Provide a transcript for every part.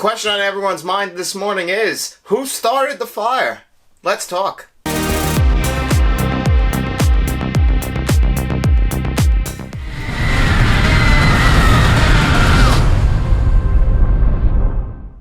question on everyone's mind this morning is, who started the fire? Let's talk.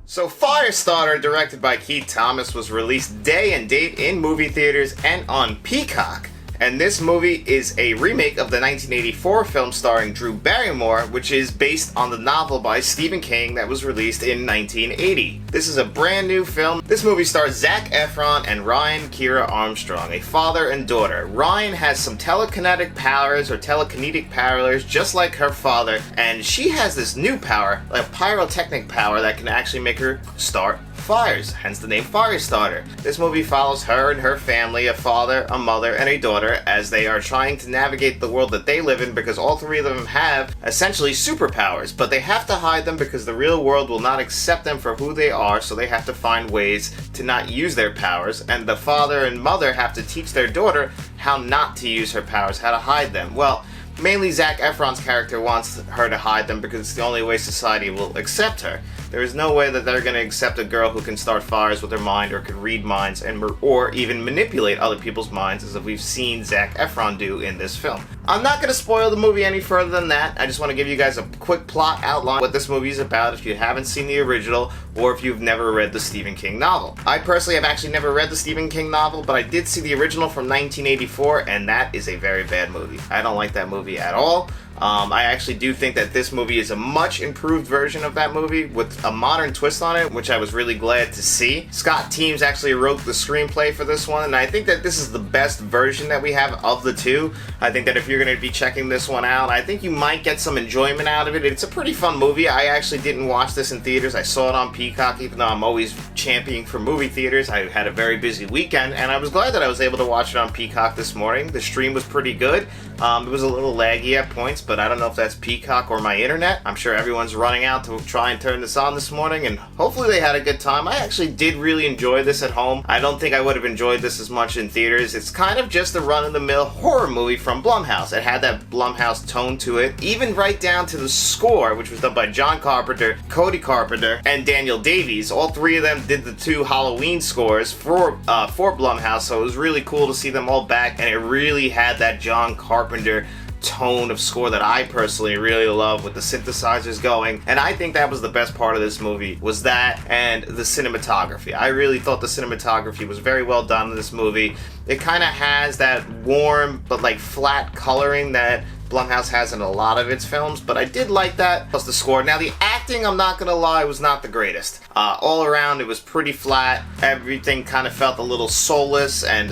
So Firestarter, directed by Keith Thomas, was released day and date in movie theaters and on Peacock. And this movie is a remake of the 1984 film starring Drew Barrymore, which is based on the novel by Stephen King that was released in 1980. This is a brand new film. This movie stars Zac Efron and Ryan Kiera Armstrong, a father and daughter. Ryan has some telekinetic powers, or telekinetic powers, just like her father, and she has this new power, a pyrotechnic power that can actually make her start fires, hence the name Firestarter. This movie follows her and her family, a father, a mother, and a daughter, as they are trying to navigate the world that they live in, because all three of them have essentially superpowers, but they have to hide them because the real world will not accept them for who they are, so they have to find ways to not use their powers, and the father and mother have to teach their daughter how not to use her powers, how to hide them. Well, mainly Zac Efron's character wants her to hide them because it's the only way society will accept her. There is no way that they're going to accept a girl who can start fires with her mind, or can read minds, or even manipulate other people's minds, as we've seen Zac Efron do in this film. I'm not going to spoil the movie any further than that. I just want to give you guys a quick plot outline what this movie is about if you haven't seen the original, or if you've never read the Stephen King novel. I personally have actually never read the Stephen King novel, but I did see the original from 1984, and that is a very bad movie. I don't like that movie at all. I actually do think that this movie is a much improved version of that movie with a modern twist on it, which I was really glad to see. Scott Teems actually wrote the screenplay for this one, and I think that this is the best version that we have of the two. I think that if you're going to be checking this one out, I think you might get some enjoyment out of it. It's a pretty fun movie. I actually didn't watch this in theaters. I saw it on Peacock, even though I'm always championing for movie theaters. I had a very busy weekend, and I was glad that I was able to watch it on Peacock this morning. The stream was pretty good. It was a little laggy at points, but I don't know if that's Peacock or my internet. I'm sure everyone's running out to try and turn this on this morning, and hopefully they had a good time. I actually did really enjoy this at home. I don't think I would have enjoyed this as much in theaters. It's kind of just a run-of-the-mill horror movie from Blumhouse. It had that Blumhouse tone to it, even right down to the score, which was done by John Carpenter, Cody Carpenter, and Daniel Davies. All three of them did the two Halloween scores for Blumhouse, so it was really cool to see them all back, and it really had that John Carpenter tone of score that I personally really love, with the synthesizers going. And I think that was the best part of this movie, was that and the cinematography. I really thought the cinematography was very well done in this movie. It kind of has that warm but like flat coloring that Blumhouse has in a lot of its films, but I did like that, plus the score. Now the acting, I'm not gonna lie, was not the greatest. All around it was pretty flat. Everything kind of felt a little soulless, and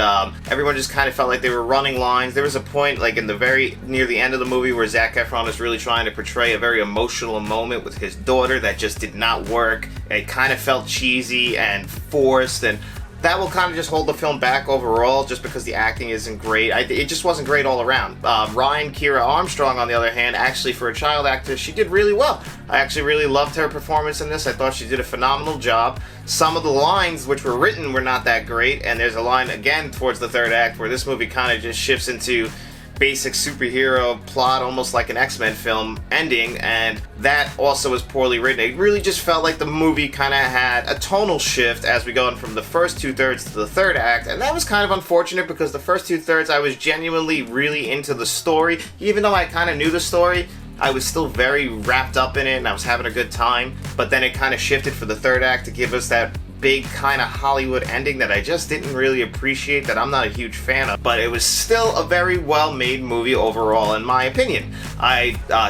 everyone just kind of felt like they were running lines. There was a point like in the near the end of the movie where Zac Efron is really trying to portray a very emotional moment with his daughter that just did not work. It kind of felt cheesy and forced, and that will kind of just hold the film back overall, just because the acting isn't great. It just wasn't great all around. Ryan Kiera Armstrong, on the other hand, actually for a child actor, she did really well. I actually really loved her performance in this. I thought she did a phenomenal job. Some of the lines which were written were not that great, and there's a line again towards the third act where this movie kind of just shifts into basic superhero plot, almost like an X-Men film ending, and that also was poorly written. It really just felt like the movie kind of had a tonal shift as we go from the first two-thirds to the third act, and that was kind of unfortunate because the first two-thirds I was genuinely really into the story. Even though I kind of knew the story, I was still very wrapped up in it and I was having a good time, but then it kind of shifted for the third act to give us that big kind of Hollywood ending that I just didn't really appreciate, that I'm not a huge fan of, but it was still a very well made movie overall in my opinion.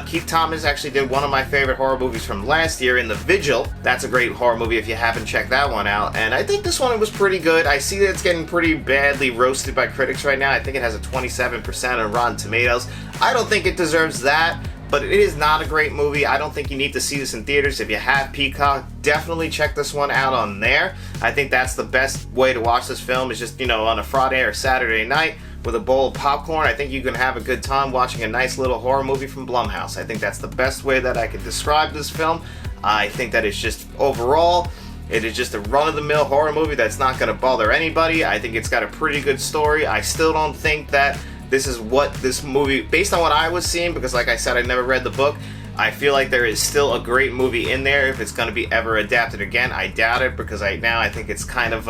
Keith Thomas actually did one of my favorite horror movies from last year in The Vigil. That's a great horror movie if you haven't checked that one out, and I think this one was pretty good. I see that it's getting pretty badly roasted by critics right now. I think it has a 27% on Rotten Tomatoes. I don't think it deserves that, but it is not a great movie. I don't think you need to see this in theaters. If you have Peacock, definitely check this one out on there. I think that's the best way to watch this film, is just, on a Friday or Saturday night with a bowl of popcorn. I think you can have a good time watching a nice little horror movie from Blumhouse. I think that's the best way that I could describe this film. I think that it's just, overall, it is just a run-of-the-mill horror movie that's not going to bother anybody. I think it's got a pretty good story. I still don't think that this is what this movie, based on what I was seeing, because like I said, I never read the book, I feel like there is still a great movie in there. If it's going to be ever adapted again, I doubt it, because right now I think it's kind of,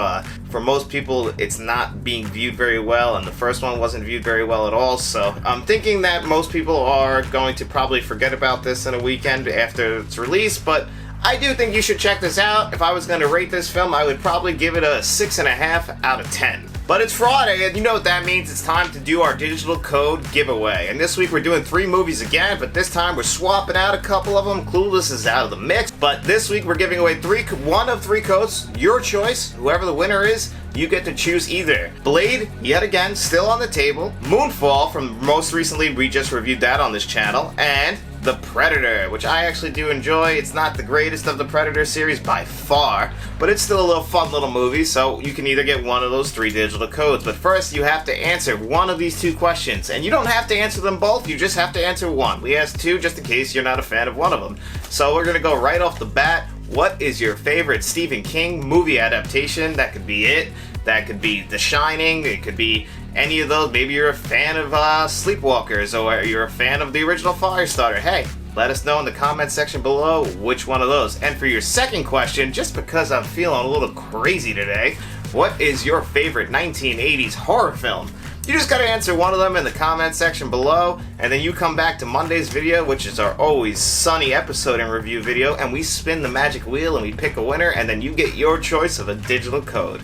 for most people, it's not being viewed very well, and the first one wasn't viewed very well at all, so I'm thinking that most people are going to probably forget about this in a weekend after its release, but I do think you should check this out. If I was going to rate this film, I would probably give it a 6.5 out of 10. But it's Friday, and you know what that means. It's time to do our digital code giveaway. And this week we're doing 3 movies again, but this time we're swapping out a couple of them. Clueless is out of the mix. But this week we're giving away 1 of 3 codes. Your choice. Whoever the winner is, you get to choose either Blade, yet again, still on the table, Moonfall, from most recently, we just reviewed that on this channel, and The Predator, which I actually do enjoy. It's not the greatest of the Predator series by far, but it's still a little fun little movie, so you can either get one of those 3 digital codes. But first, you have to answer one of these 2 questions, and you don't have to answer them both, you just have to answer one. We asked 2 just in case you're not a fan of one of them. So we're going to go right off the bat. What is your favorite Stephen King movie adaptation? That could be it. That could be The Shining. It could be any of those. Maybe you're a fan of Sleepwalkers, or you're a fan of the original Firestarter. Hey, let us know in the comment section below which one of those. And for your second question, just because I'm feeling a little crazy today, what is your favorite 1980s horror film? You just gotta answer one of them in the comment section below, and then you come back to Monday's video, which is our always sunny episode and review video, and we spin the magic wheel and we pick a winner, and then you get your choice of a digital code.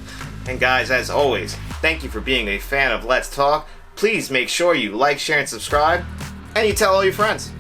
And guys, as always, thank you for being a fan of Let's Talk. Please make sure you like, share, and subscribe, and you tell all your friends.